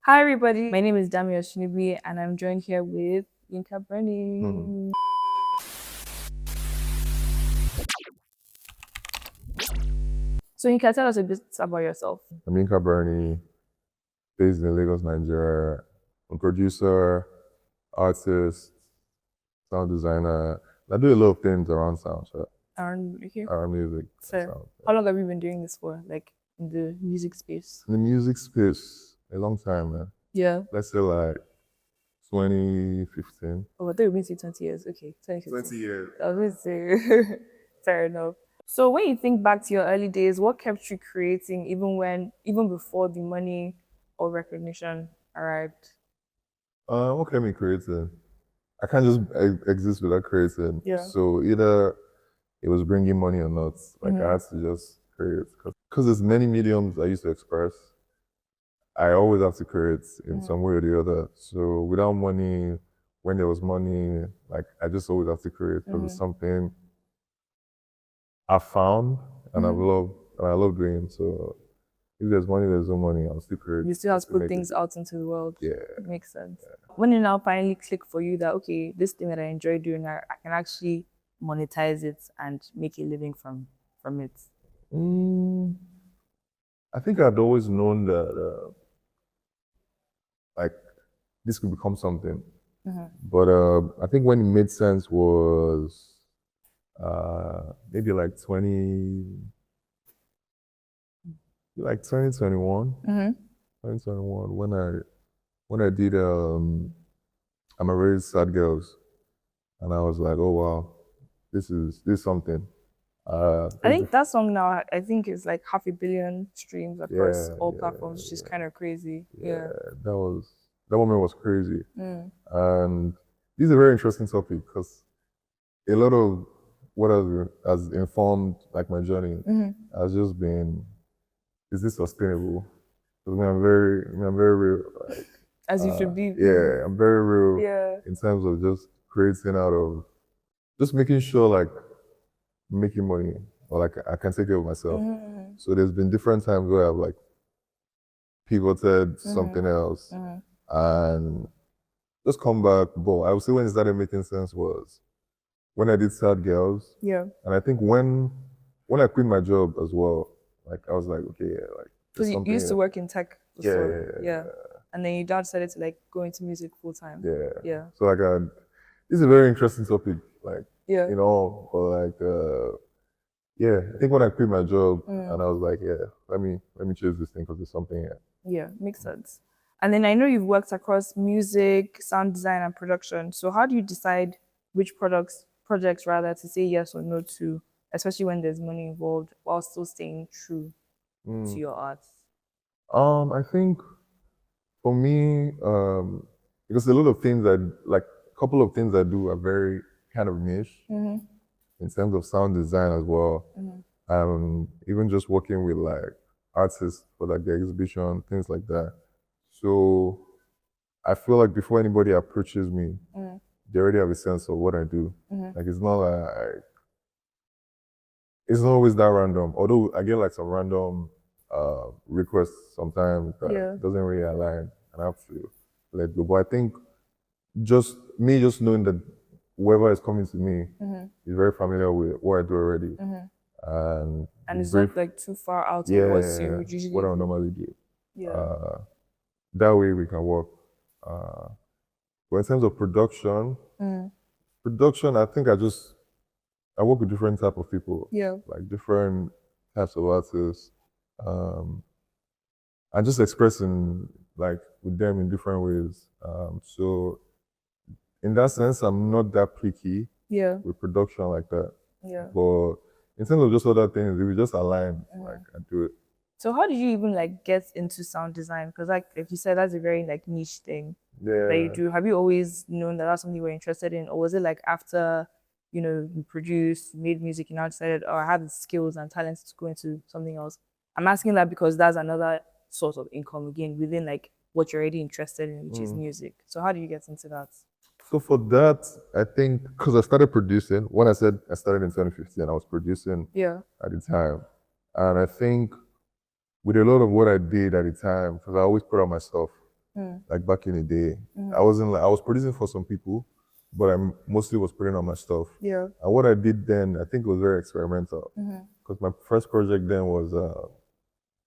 Hi everybody, my name is Dami Oshinibi and I'm joined here with Yinka Bernie. So Yinka, tell us a bit about yourself. I'm Yinka Bernie, based in Lagos, Nigeria. I'm a producer, artist, sound designer. I do a lot of things around sound, Around here. around music. So Sound. how long have you been doing this for? Like in the music space? In the music space, a long time, man. Yeah. Let's say like 2015. Oh, I thought you were going to say 20 years. Okay, 2015. years. I was going to say fair enough. So when you think back to your early days, what kept you creating even before the money or recognition arrived? What can we creating? I can't just exist without creating. Yeah. So either it was bringing money or not. Like I had to just create. Because there's many mediums I used to express. I always have to create in some way or the other. So without money, when there was money, like I just always have to create because it's something I found and I love doing. So if there's money, there's no money, I'll still create. You still have to put things out into the world. Yeah. It makes sense. Yeah. When it now finally click for you that, okay, this thing that I enjoy doing, I can actually monetize it and make a living from it. I think I'd always known that like this could become something. But I think when it made sense was maybe like 2021. 2021 when I did I'm a Raised Sad Girls, and I was like, oh wow, this is something. I think that song now, I think is like 500 million streams across all platforms, which is kind of crazy. Yeah. That moment was crazy. And this is a very interesting topic because a lot of what has informed like my journey has just been, is this sustainable? Because I'm very real. Like, as you should be. Yeah, I'm very real in terms of just creating out of, just making sure like making money or like I can take care of myself. So there's been different times where I've like pivoted something else and just come back. But I would say when it started making sense was when I did Sad Girls. Yeah. And I think when I quit my job as well, like I was like, okay, yeah, like because you used to work in tech before. Yeah. And then your dad decided to like go into music full time. Yeah. So like this is a very interesting topic, like you know, but like I think when I quit my job and I was like, yeah, let me choose this thing because there's something here. Yeah, makes sense. And then I know you've worked across music, sound design, and production. So how do you decide which projects rather to say yes or no to, especially when there's money involved, while still staying true to your art? I think for me, because a lot of things a couple of things I do are very kind of niche in terms of sound design as well. Even just working with like artists for like the exhibition, things like that. So I feel like before anybody approaches me, they already have a sense of what I do. Like it's not always that random. Although I get like some random requests sometimes that doesn't really align, and I have to let go. But I think just knowing that whoever is coming to me is very familiar with what I do already, and it's not like too far out of what you would usually what I normally do. That way we can work. But in terms of production, I think I work with different type of people. Yeah. Like different types of artists. And just expressing like with them in different ways. So in that sense, I'm not that picky with production like that. Yeah. But in terms of just other things, if we just align, like I do it. So how did you even like get into sound design? Because like you said, that's a very like niche thing that you do. Have you always known that that's something you were interested in, or was it like after you produced, made music, you now decided, oh, I have the skills and talents to go into something else? I'm asking that because that's another source of income again within like what you're already interested in, which is music. So how do you get into that? So for that, I think because I started producing, when I said I started in 2015, I was producing at the time. And I think with a lot of what I did at the time, because I always put out my stuff, like back in the day. I was producing for some people, but I mostly was putting on my stuff. Yeah. And what I did then, I think it was very experimental. Because my first project then was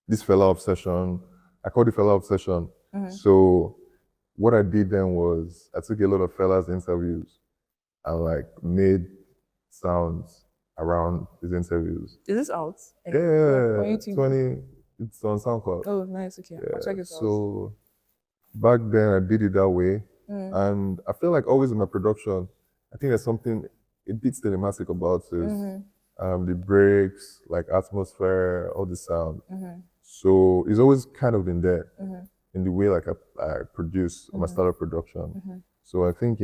this fella obsession. I called it fella obsession. So what I did then was I took a lot of fellas interviews and like made sounds around these interviews. Is this out? Yeah, On YouTube? 20. It's on SoundCloud. Oh, nice. Okay, I'll check it out. So back then I did it that way, and I feel like always in my production, I think there's something a bit cinematic about it. The breaks, like atmosphere, all the sound. So it's always kind of been there in the way like I produce my style of production. So I think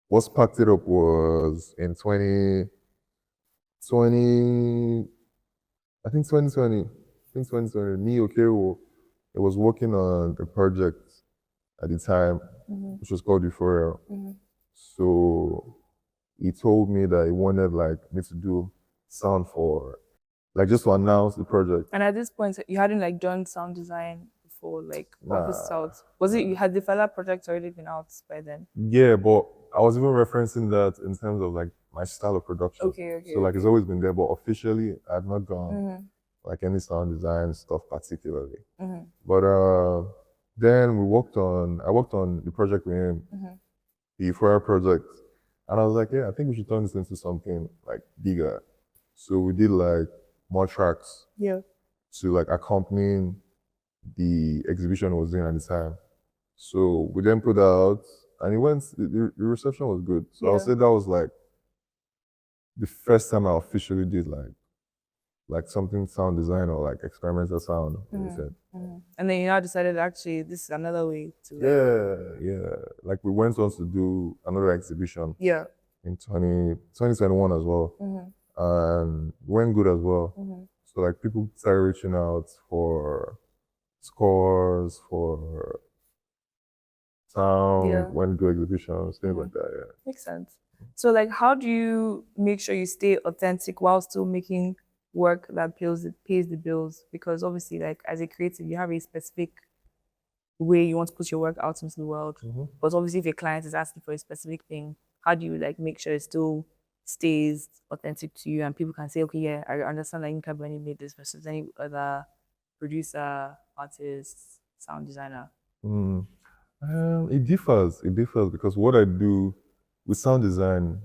what sparked it up was in 2020. I think 2020. Me Okero, I was working on a project at the time, which was called Euphoria. So he told me that he wanted like me to do sound for, like just to announce the project. And at this point, you hadn't like done sound design before, like Office out. Was it, you had the fella project already been out by then? Yeah, but I was even referencing that in terms of like my style of production. Okay. So like it's always been there, but officially I had not done like any sound design stuff particularly. But then I worked on the project with him, the Euphoria project. And I was like, yeah, I think we should turn this into something like bigger. So we did like more tracks to like accompany the exhibition I was doing at the time. So we then put that out and the reception was good. So I'll say that was like the first time I officially did like something sound design or like experimental sound. And then you now decided actually this is another way to yeah. Like we went on to do another exhibition. Yeah. In 2021 as well. And went good as well. So like people started reaching out for scores, for sound, went to exhibitions, things like that, Makes sense. So like how do you make sure you stay authentic while still making work that pays the bills? Because obviously like as a creative you have a specific way you want to put your work out into the world. But obviously if your client is asking for a specific thing, how do you like make sure it still stays authentic to you and people can say, okay, yeah, I understand that Yinka Bernie made this versus any other producer, artist, sound designer? It differs because what I do with sound design,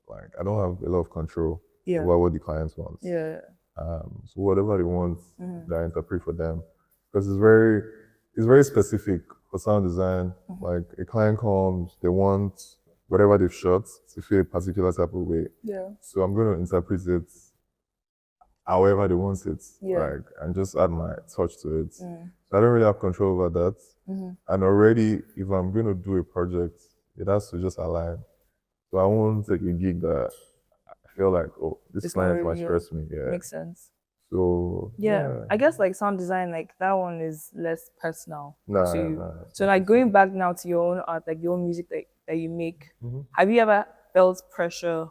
like I don't have a lot of control over what the clients want. So whatever they want, I interpret for them because it's very specific for sound design. Like a client comes, they want whatever they've shot to feel a particular type of way. So I'm going to interpret it however they want it, like, and just add my touch to it. So I don't really have control over that. And already, if I'm going to do a project, it has to just align. So I won't take a gig that I feel like, oh, this client might stress me. Makes sense. So I guess like sound design, like that one is less personal to you. So like going back now to your own art, like your own music that you make, have you ever felt pressure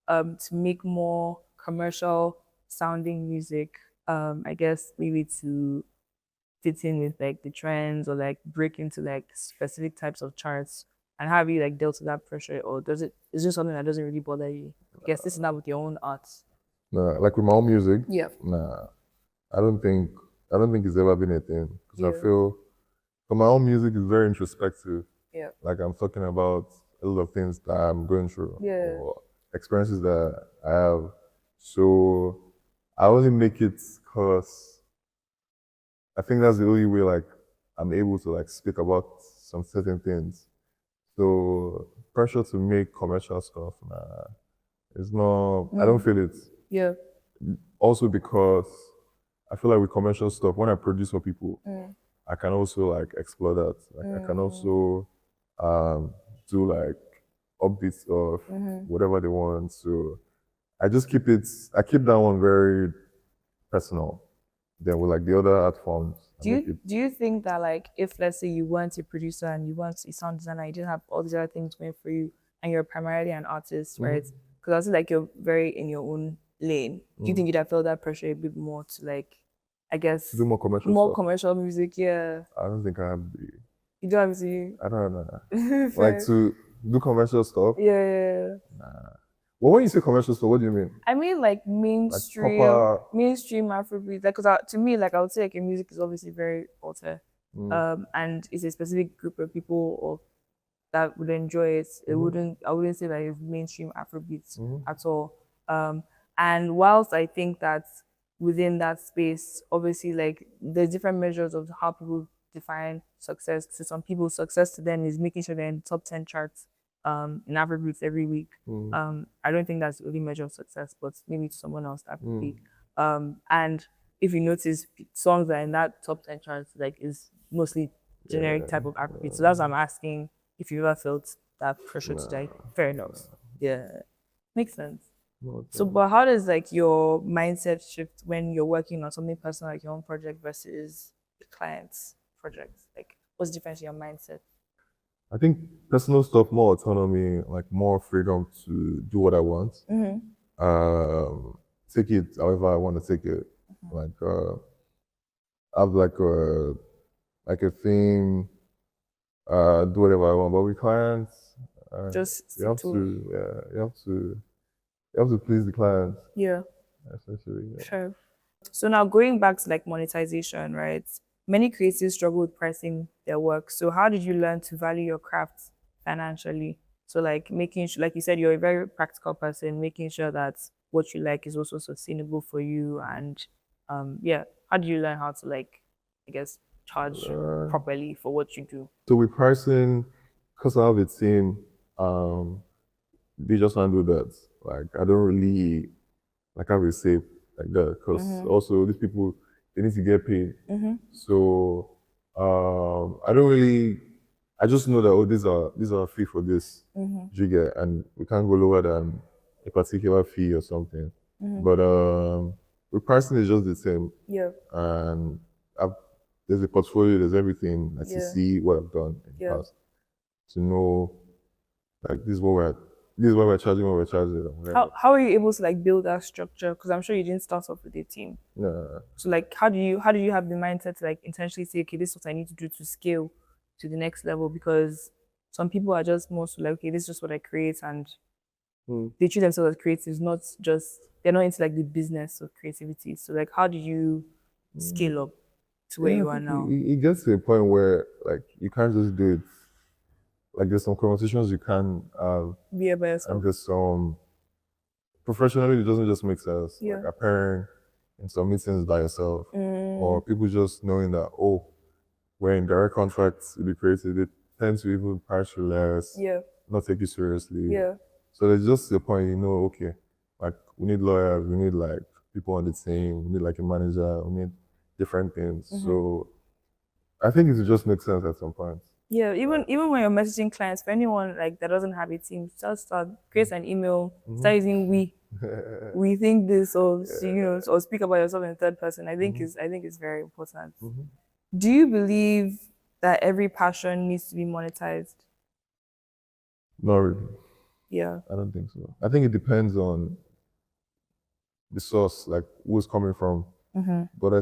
to make more commercial sounding music? I guess maybe to fit in with like the trends or like break into like specific types of charts, and have you like dealt with that pressure, or is it just something that doesn't really bother you? I guess this is not with your own art. Nah, like with my own music, nah, I don't think it's ever been a thing because I feel for my own music is very introspective. Like I'm talking about a lot of things that I'm going through or experiences that I have. So I only make it because I think that's the only way like I'm able to like speak about some certain things. So pressure to make commercial stuff, nah, it's not. I don't feel it. Also because I feel like with commercial stuff, when I produce for people, I can also like explore that. Like I can also do like upbeat stuff, whatever they want. So I keep that one very personal. Then with like the other art forms. Do you think that like if let's say you weren't a producer and you weren't a sound designer, you didn't have all these other things going for you, and you're primarily an artist, right? Because I feel like you're very in your own lane. Do you think you'd have felt that pressure a bit more to like I guess, to do more commercial stuff. commercial music. Yeah. I don't think I have the. You don't have to. I don't know. Like to do commercial stuff. Yeah. Nah. Well, when you say commercial stuff, what do you mean? I mean, like mainstream, like proper... mainstream Afrobeat. Like, cause to me, like I would say, like music is obviously very alter, and it's a specific group of people or that would enjoy it. It wouldn't. I wouldn't say that it's mainstream Afrobeats at all. And whilst I think that within that space, obviously, like there's different measures of how people define success. To some people, success to them is making sure they're in the top 10 charts in Afrobeats every week. I don't think that's the only measure of success, but maybe to someone else that could be. And if you notice, songs that are in that top 10 charts like is mostly generic type of Afrobeat. So that's why I'm asking if you ever felt that pressure to die. Fair enough. Yeah, makes sense. So, but how does like your mindset shift when you're working on something personal like your own project versus the client's projects? Like, what's the difference in your mindset? I think personal stuff, more autonomy, like more freedom to do what I want. Take it however I want to take it. Like have like a theme, do whatever I want. But with clients, just you have to please the clients. Yeah. Essentially. Yeah. Sure. So now going back to like monetization, right? Many creatives struggle with pricing their work. So how did you learn to value your craft financially? So like making sure, like you said, you're a very practical person, making sure that what you like is also sustainable for you. And yeah, how do you learn how to like, I guess, charge properly for what you do? So with pricing, because I have a team, they just handle that. Like I don't really like have a say like that because also these people, they need to get paid. So I don't really. I just know that these are a fee for this jigger, and we can't go lower than a particular fee or something. But with pricing is just the same. Yeah. And there's a portfolio, there's everything. Like to see what I've done in the past, to know like this is what we're charging, what we're charging. How are you able to like build that structure? Because I'm sure you didn't start off with a team. Yeah. So like how do you have the mindset to like intentionally say, okay, this is what I need to do to scale to the next level? Because some people are just more so like, okay, this is just what I create, and they treat themselves as creatives, not just, they're not into like the business of creativity. So like how do you scale up to where you are now? It gets to a point where like you can't just do it. Like there's some conversations you can have Be by yourself. and just professionally it doesn't just make sense. Like appearing in some meetings by yourself, or people just knowing that we're in direct contracts with the creative, they tend to even price you less, not take you seriously. So there's just a point, okay, like we need lawyers, we need like people on the team, we need like a manager, we need different things. So I think it just makes sense at some point. Yeah, even when you're messaging clients, for anyone like that doesn't have a team, just create an email, start using we think this, or or speak about yourself in third person. I think it's very important. Do you believe that every passion needs to be monetized? Not really. Yeah. I don't think so. I think it depends on the source, like who's coming from. But I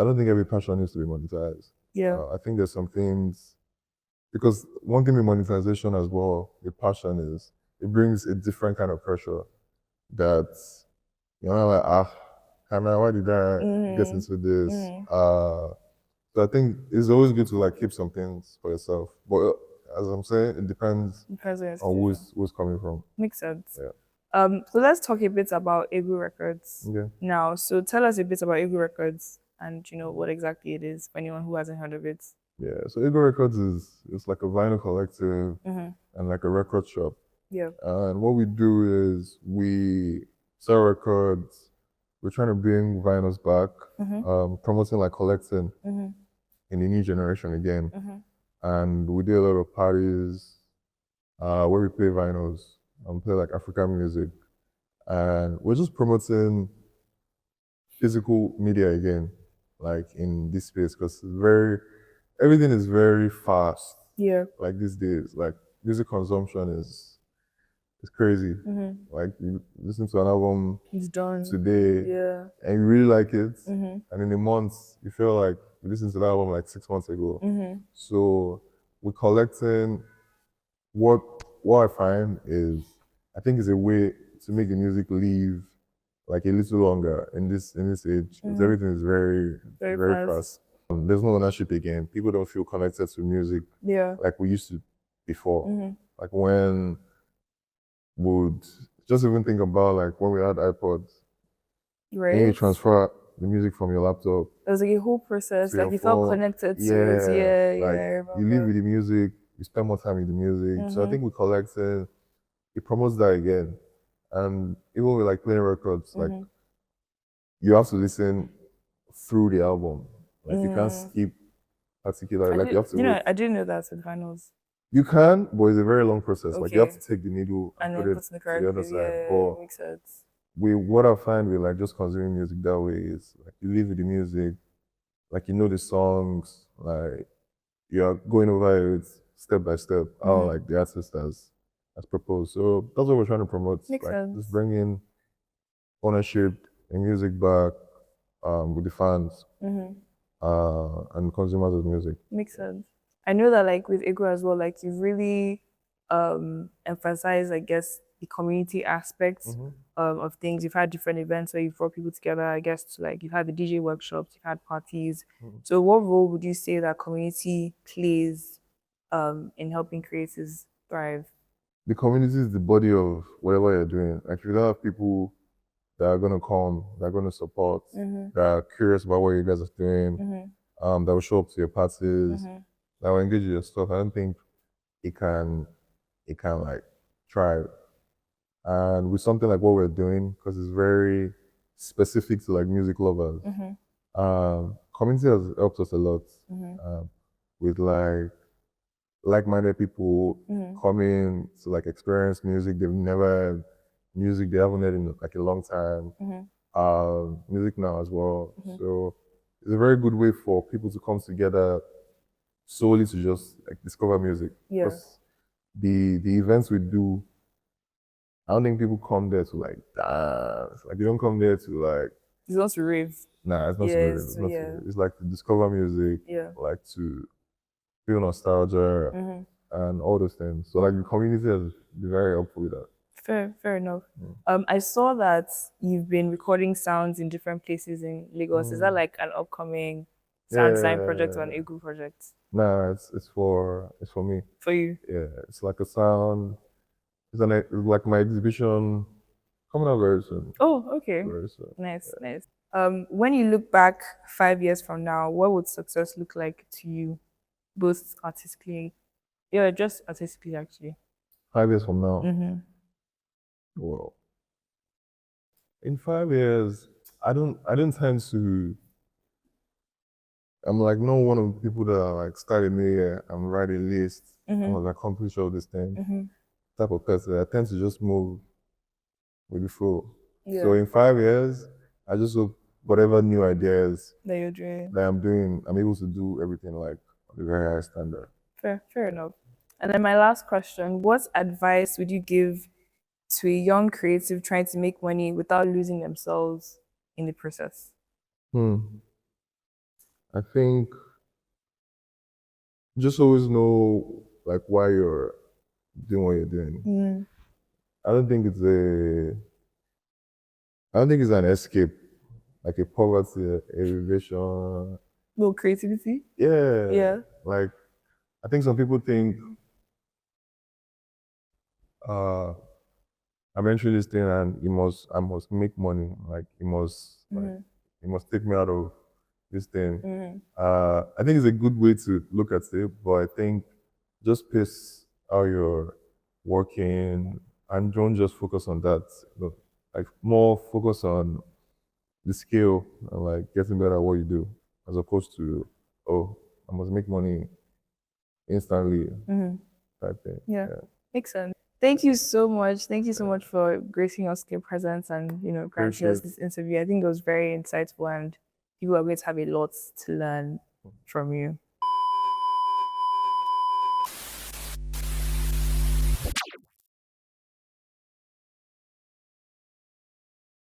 don't think every passion needs to be monetized. Yeah. I think there's some things, because one thing with monetization as well, with passion, is it brings a different kind of pressure that, like, why did I get into this? So I think it's always good to like keep some things for yourself. But as I'm saying, it depends on who's coming from. Makes sense. Yeah. So let's talk a bit about Ego Records now. So tell us a bit about Ego Records and what exactly it is for anyone who hasn't heard of it. Yeah, so Ego Records is like a vinyl collective and like a record shop. Yeah. And what we do is we sell records. We're trying to bring vinyls back, promoting like collecting in the new generation again. And we do a lot of parties where we play vinyls and play like African music. And we're just promoting physical media again, like in this space, because everything is very fast. Yeah. Like these days, like music consumption is it's crazy. Like you listen to an album It's done. today, Yeah. and you really like it, and in a month you feel like you listened to that album like 6 months ago. So we're collecting. What I find is, I think it's a way to make the music live like a little longer in this age, because everything is very fast. There's no ownership again. People don't feel connected to music like we used to before. Like when would just even think about like when we had iPods, and you transfer the music from your laptop. It was like a whole process. Like you felt connected to it. Like you live with the music, you spend more time with the music. So I think we collected, it promotes that again. And even with like playing records, like you have to listen through the album. Like you can't skip particular. Like you have to. I didn't know that with vinyls. You can, but it's a very long process. Like you have to take the needle and put it to the other side. Yeah, makes sense. What I find with like just consuming music that way is like you live with the music, like you know the songs, like you're going over it step by step, how like the artist has proposed. So that's what we're trying to promote. Makes sense. Just bringing ownership and music back with the fans and consumers of music. Makes sense. I know that like with Ego as well, like you've really emphasized, I guess, the community aspects of things. You've had different events where you've brought people together, I guess, to like you've had the DJ workshops, you've had parties. So what role would you say that community plays in helping creators thrive? The community is the body of whatever you're doing. Like if you don't have people that are gonna come, that are gonna support, that are curious about what you guys are doing, that will show up to your parties, that will engage in your stuff, I don't think it can like thrive. And with something like what we're doing, because it's very specific to like music lovers, community has helped us a lot with like-minded people coming to like experience music they've never had, music they haven't heard in like a long time, music now as well. So it's a very good way for people to come together solely to just like discover music. Because the events we do, I don't think people come there to like dance. Like they don't come there to like. It's not to rave. Nah, it's not to rave. It's not to rave. It's like to discover music. Like to feel nostalgia and all those things. So like the community has been very helpful with that. Fair enough. I saw that you've been recording sounds in different places in Lagos. Is that like an upcoming sound design project or an Egu project? Nah, it's for me. For you? Yeah, it's like a sound. It's like my exhibition coming out very soon. Oh, okay. Very soon. Nice. When you look back 5 years from now, what would success look like to you, both artistically? Yeah, just artistically actually. 5 years from now. Well, in 5 years, I don't tend to. I'm like not one of the people that are like starting me. I'm writing a list. I'm like accomplish all this thing. Type of person. I tend to just move with the flow. So in 5 years, I just hope whatever new ideas that you're doing, that I'm doing, I'm able to do everything like at a very high standard. Fair enough. And then my last question: what advice would you give to a young creative trying to make money without losing themselves in the process? I think just always know like why you're doing what you're doing. I don't think it's an escape, like a poverty, a elevation. No creativity? Yeah. Like I think some people think I'm entering this thing and I must make money. Like it must take me out of this thing. I think it's a good way to look at it, but I think just pace how you're working and don't just focus on that. Like more focus on the skill and like getting better at what you do, as opposed to I must make money instantly type thing. Yeah. Makes sense. Thank you so much. Thank you so much for gracing us with your presence and granting us this interview. I think it was very insightful and people are going to have a lot to learn from you.